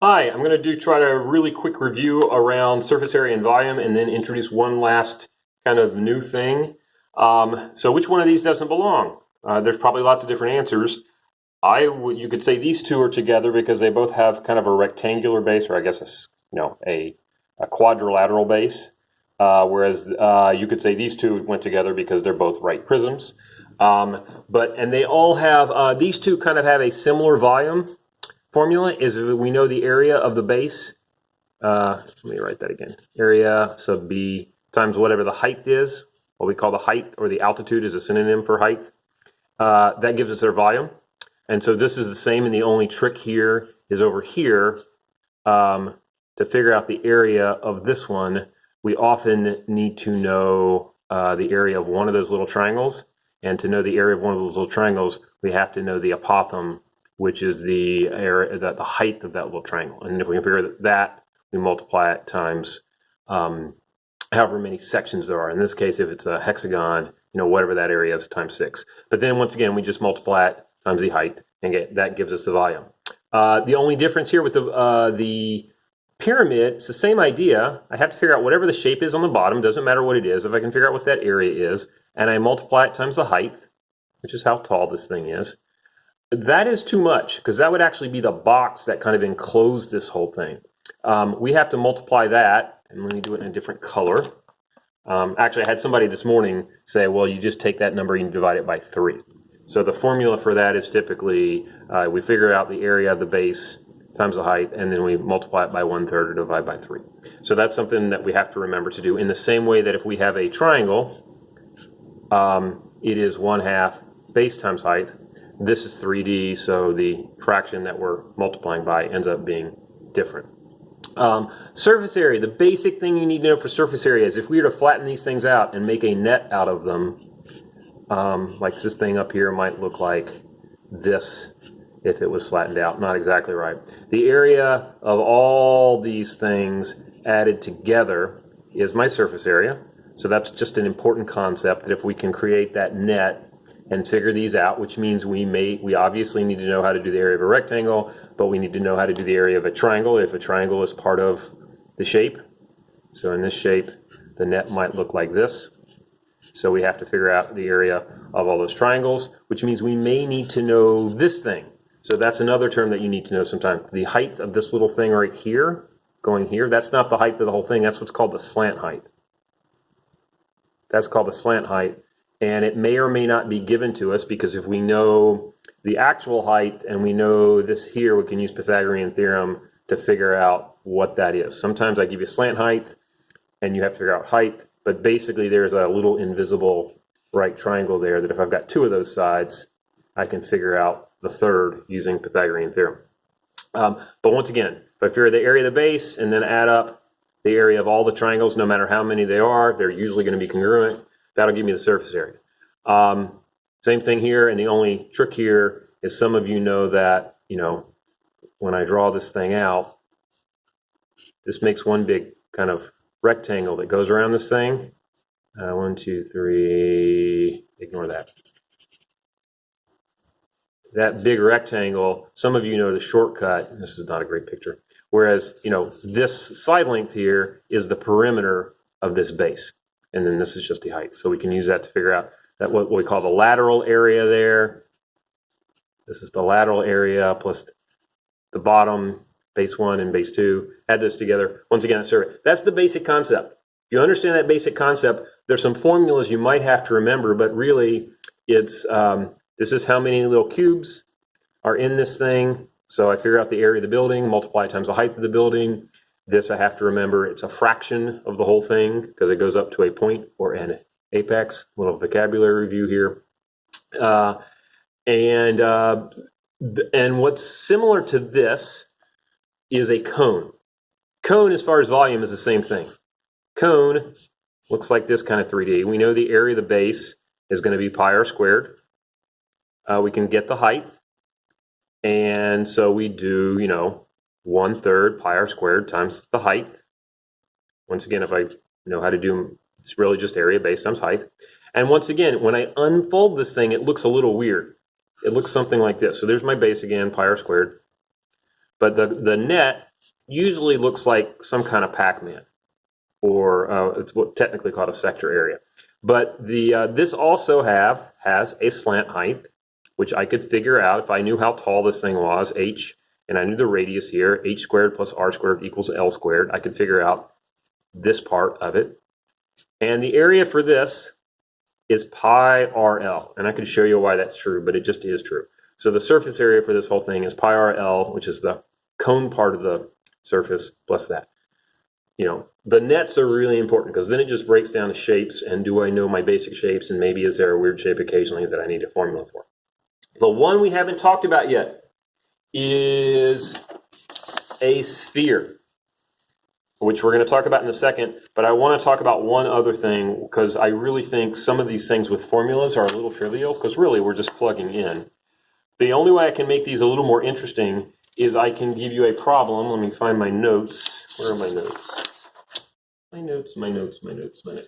Hi, I'm going to try a really quick review around surface area and volume and then introduce one last kind of new thing. So which one of these doesn't belong? There's probably lots of different answers. You could say these two are together because they both have kind of a rectangular base, or I guess a quadrilateral base. Whereas you could say these two went together because they're both right prisms. And they all have, these two kind of have a similar volume. Formula is we know the area of the base. Let me write that again. Area sub b times whatever the height is. What we call the height, or the altitude is a synonym for height. That gives us their volume. And so this is the same, and the only trick here is over here. To figure out the area of this one, we often need to know the area of one of those little triangles. And to know the area of one of those little triangles, we have to know the apothem, which is the area, the height of that little triangle. And if we can figure that, we multiply it times however many sections there are. In this case, if it's a hexagon, whatever that area is, times 6. But then once again, we just multiply it times the height, and that gives us the volume. The only difference here with the pyramid, it's the same idea. I have to figure out whatever the shape is on the bottom, doesn't matter what it is. If I can figure out what that area is, and I multiply it times the height, which is how tall this thing is, that is too much, because that would actually be the box that kind of enclosed this whole thing. We have to multiply that, and let me do it in a different color. Actually, I had somebody this morning say, well, you just take that number and divide it by 3. So the formula for that is typically, we figure out the area of the base times the height, and then we multiply it by 1/3 or divide by 3. So that's something that we have to remember to do. In the same way that if we have a triangle, it is 1/2 base times height. This is 3D, so the fraction that we're multiplying by ends up being different. Surface area, the basic thing you need to know for surface area is if we were to flatten these things out and make a net out of them, like this thing up here might look like this if it was flattened out. Not exactly right. The area of all these things added together is my surface area. So that's just an important concept, that if we can create that net and figure these out, which means we obviously need to know how to do the area of a rectangle, but we need to know how to do the area of a triangle if a triangle is part of the shape. So in this shape, the net might look like this. So we have to figure out the area of all those triangles, which means we may need to know this thing. So that's another term that you need to know sometime. The height of this little thing right here, going here, that's not the height of the whole thing. That's what's called the slant height. That's called the slant height. And it may or may not be given to us, because if we know the actual height and we know this here, we can use Pythagorean Theorem to figure out what that is. Sometimes I give you slant height and you have to figure out height, but basically there's a little invisible right triangle there that if I've got 2 of those sides, I can figure out the third using Pythagorean Theorem. But once again, if I figure the area of the base and then add up the area of all the triangles, no matter how many they are, they're usually going to be congruent. That'll give me the surface area. Same thing here, and the only trick here is some of you know that, when I draw this thing out, this makes one big kind of rectangle that goes around this thing. 1, 2, 3, ignore that. That big rectangle, some of you know the shortcut, and this is not a great picture, whereas, this side length here is the perimeter of this base. And then this is just the height. So we can use that to figure out that what we call the lateral area there. This is the lateral area plus the bottom, base 1 and base 2. Add those together. Once again, that's the basic concept. If you understand that basic concept, there's some formulas you might have to remember, but really it's this is how many little cubes are in this thing. So I figure out the area of the building, multiply times the height of the building. This I have to remember, it's a fraction of the whole thing because it goes up to a point or an apex. A little vocabulary review here. And what's similar to this is a cone. Cone, as far as volume, is the same thing. Cone looks like this kind of 3D. We know the area of the base is going to be pi r squared. We can get the height. And so we do, 1/3 pi r squared times the height. Once again, if I know how to do them, it's really just area base times height. And once again, when I unfold this thing, it looks a little weird. It looks something like this. So there's my base again, pi r squared. But the net usually looks like some kind of Pac-Man, or it's what technically called a sector area. But this also has a slant height, which I could figure out if I knew how tall this thing was, h, and I knew the radius here, h squared plus r squared equals l squared. I could figure out this part of it. And the area for this is pi RL, and I could show you why that's true, but it just is true. So the surface area for this whole thing is pi RL, which is the cone part of the surface, plus that. You know, the nets are really important because then it just breaks down the shapes, and do I know my basic shapes, and maybe is there a weird shape occasionally that I need a formula for. The one we haven't talked about yet is a sphere, which we're going to talk about in a second, but I want to talk about one other thing because I really think some of these things with formulas are a little trivial because really we're just plugging in. The only way I can make these a little more interesting is I can give you a problem. Let me find my notes. Where are my notes? My notes.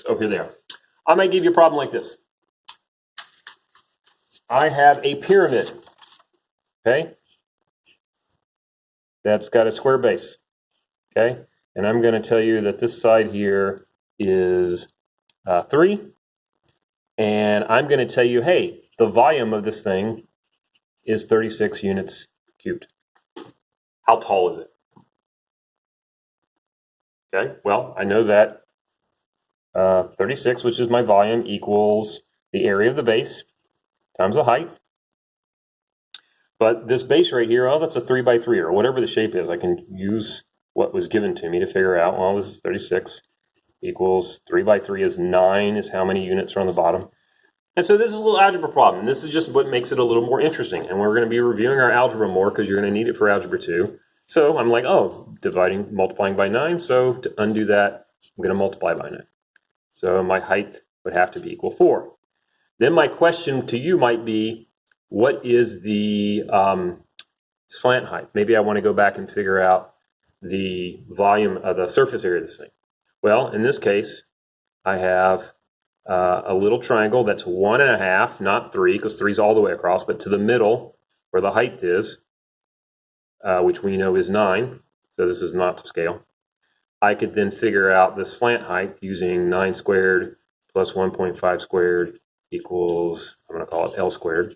Oh, here they are. I might give you a problem like this. I have a pyramid, okay? That's got a square base, okay? And I'm going to tell you that this side here is 3. And I'm going to tell you, hey, the volume of this thing is 36 units cubed. How tall is it? Okay, well, I know that 36, which is my volume, equals the area of the base times the height. But this base right here, oh, that's a 3 by 3, or whatever the shape is. I can use what was given to me to figure out, well, this is 36 equals 3 by 3 is 9 is how many units are on the bottom. And so this is a little algebra problem. This is just what makes it a little more interesting. And we're going to be reviewing our algebra more because you're going to need it for algebra 2. So I'm like, oh, multiplying by 9. So to undo that, I'm going to multiply by 9. So my height would have to be equal 4. Then my question to you might be, what is the slant height? Maybe I want to go back and figure out the volume of the surface area of this thing. Well, in this case, I have a little triangle that's 1.5, not 3, because 3 is all the way across, but to the middle where the height is, which we know is 9, so this is not to scale. I could then figure out the slant height using 9 squared plus 1.5 squared equals, I'm going to call it L squared.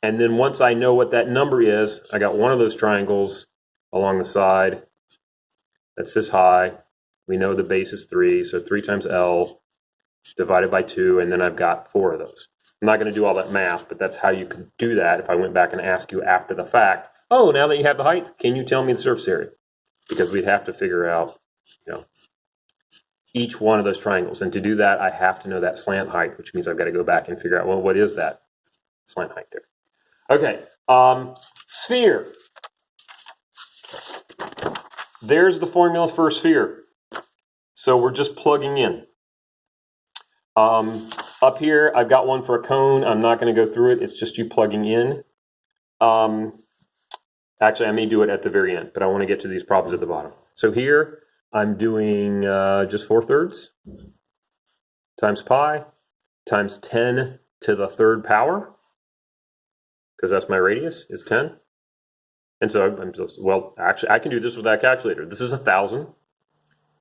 And then once I know what that number is, I got one of those triangles along the side that's this high. We know the base is 3, so 3 times L divided by 2, and then I've got 4 of those. I'm not going to do all that math, but that's how you could do that if I went back and asked you after the fact, oh, now that you have the height, can you tell me the surface area? Because we'd have to figure out, you know, each one of those triangles. And to do that, I have to know that slant height, which means I've got to go back and figure out, well, what is that slant height there? Okay, sphere. There's the formulas for a sphere. So we're just plugging in. Up here, I've got one for a cone. I'm not going to go through it. It's just you plugging in. Actually, I may do it at the very end, but I want to get to these problems at the bottom. So here, I'm doing just 4/3 times pi times 10 to the 3rd power, because that's my radius, is 10. And so I'm just, well, actually, I can do this with that calculator. This is 1,000,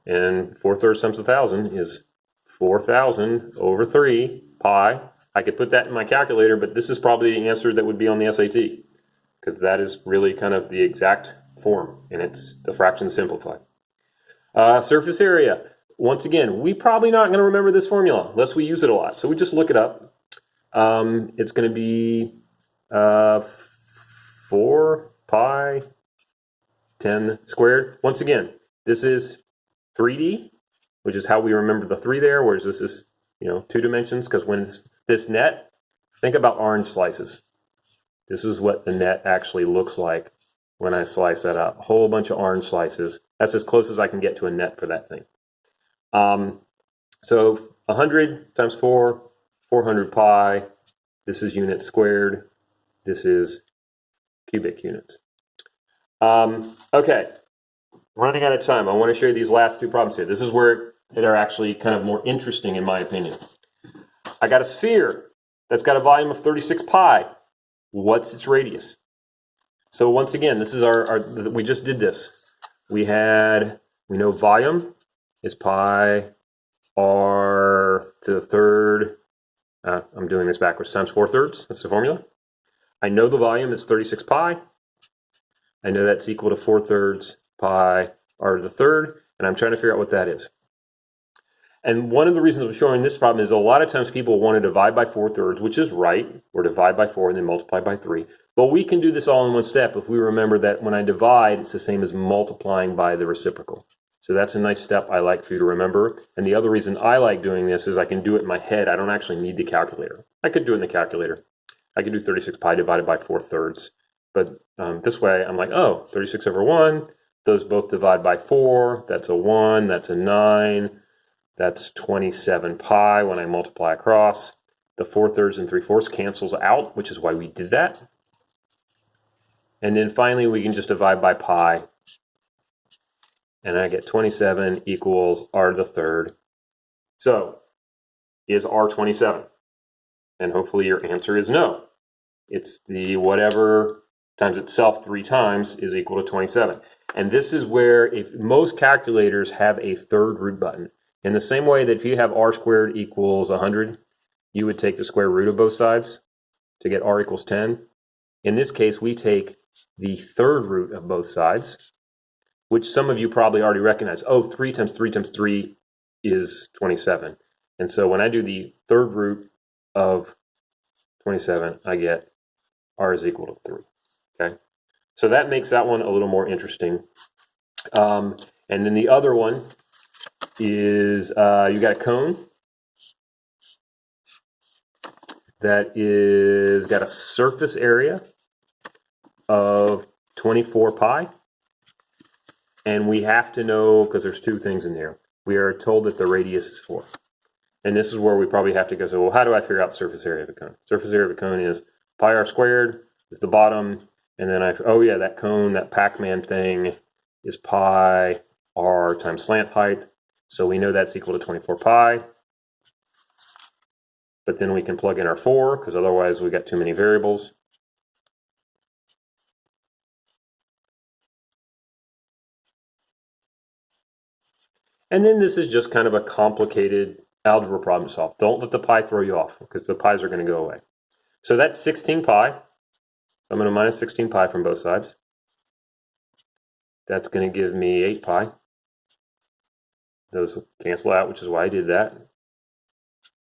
and 4/3 times 1,000 is 4,000 over 3 pi. I could put that in my calculator, but this is probably the answer that would be on the SAT, because that is really kind of the exact form, and it's the fraction simplified. Surface area. Once again, we're probably not going to remember this formula unless we use it a lot. So we just look it up. It's going to be 4 pi 10 squared. Once again, this is 3D, which is how we remember the 3 there, whereas this is, you know, 2 dimensions, because when this net, think about orange slices. This is what the net actually looks like when I slice that up. A whole bunch of orange slices. That's as close as I can get to a net for that thing. So 100 times 4, 400 pi. This is units squared. This is cubic units. Okay, running out of time. I want to show you these last 2 problems here. This is where they are actually kind of more interesting in my opinion. I got a sphere that's got a volume of 36 pi. What's its radius? So once again, this is we just did this. we know volume is pi r to the third, I'm doing this backwards, times 4/3. That's the formula. I know the volume is 36 pi. I know that's equal to 4/3 pi r to the third, and I'm trying to figure out what that is. And one of the reasons I'm showing this problem is a lot of times people want to divide by 4/3, which is right, or divide by 4 and then multiply by 3. But we can do this all in one step if we remember that when I divide, it's the same as multiplying by the reciprocal. So that's a nice step I like for you to remember. And the other reason I like doing this is I can do it in my head. I don't actually need the calculator. I could do it in the calculator. I could do 36 pi divided by 4/3. But this way, I'm like, oh, 36 over 1. Those both divide by 4. That's a 1. That's a 9. That's 27 pi when I multiply across. The 4/3 and 3/4 cancels out, which is why we did that. And then finally, we can just divide by pi. And I get 27 equals r to the third. So, is r 27? And hopefully your answer is no. It's the whatever times itself 3 times is equal to 27. And this is where most calculators have a third root button. In the same way that if you have r squared equals 100, you would take the square root of both sides to get r equals 10. In this case, we take the third root of both sides, which some of you probably already recognize. Oh, 3 times 3 times 3 is 27. And so when I do the third root of 27, I get r is equal to 3. Okay, so that makes that one a little more interesting. And then the other one is you got a cone that is got a surface area of 24 pi. And we have to know, because there's 2 things in there, we are told that the radius is 4. And this is where we probably have to go, so well, how do I figure out the surface area of a cone? Surface area of a cone is pi r squared is the bottom, and then oh yeah, that cone, that Pac-Man thing is pi r times slant height. So we know that's equal to 24 pi. But then we can plug in our 4, because otherwise we got too many variables. And then this is just kind of a complicated algebra problem to solve. Don't let the pi throw you off, because the pi's are going to go away. So that's 16 pi. So I'm going to minus 16 pi from both sides. That's going to give me 8 pi. Those cancel out, which is why I did that.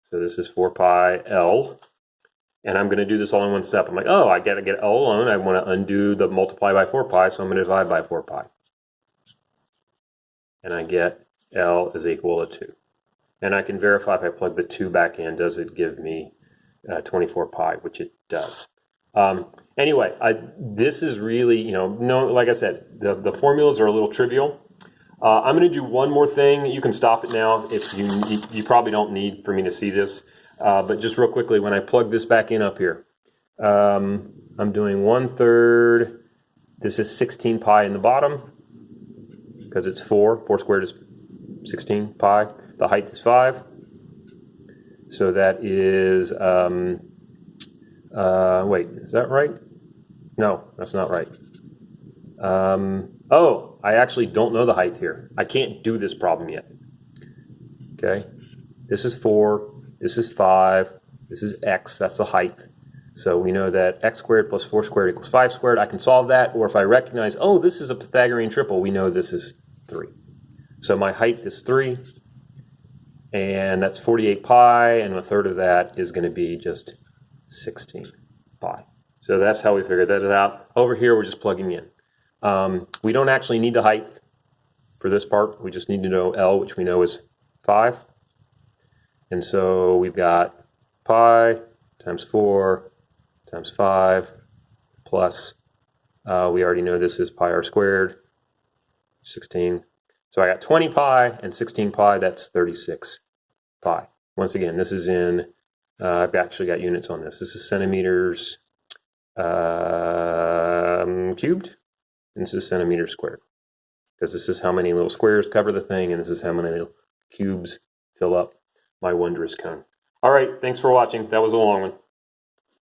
So this is 4 pi L. And I'm going to do this all in one step. I'm like, oh, I got to get L alone. I want to undo the multiply by 4 pi, so I'm going to divide by 4 pi. And I get L is equal to 2. And I can verify if I plug the 2 back in, does it give me 24 pi, which it does. Anyway, this is really, like I said, the formulas are a little trivial. I'm going to do one more thing. You can stop it now if you probably don't need for me to see this. But just real quickly, when I plug this back in up here, I'm doing 1/3. This is 16 pi in the bottom because it's 4. 4 squared is 16 pi. The height is 5. So that is, wait, is that right? No, that's not right. Oh, I actually don't know the height here. I can't do this problem yet. Okay, this is 4, this is 5, this is x, that's the height. So we know that x squared plus 4 squared equals 5 squared. I can solve that, or if I recognize, oh, this is a Pythagorean triple, we know this is 3. So my height is 3, and that's 48 pi, and 1/3 of that is going to be just 16 pi. So that's how we figured that out. Over here, we're just plugging in. We don't actually need the height for this part. We just need to know L, which we know is 5. And so we've got pi times 4 times 5 plus, we already know this is pi r squared, 16. So I got 20 pi and 16 pi, that's 36 pi. Once again, this is in, I've actually got units on this. This is centimeters cubed, and this is centimeters squared. Because this is how many little squares cover the thing, and this is how many little cubes fill up my wondrous cone. All right, thanks for watching. That was a long one.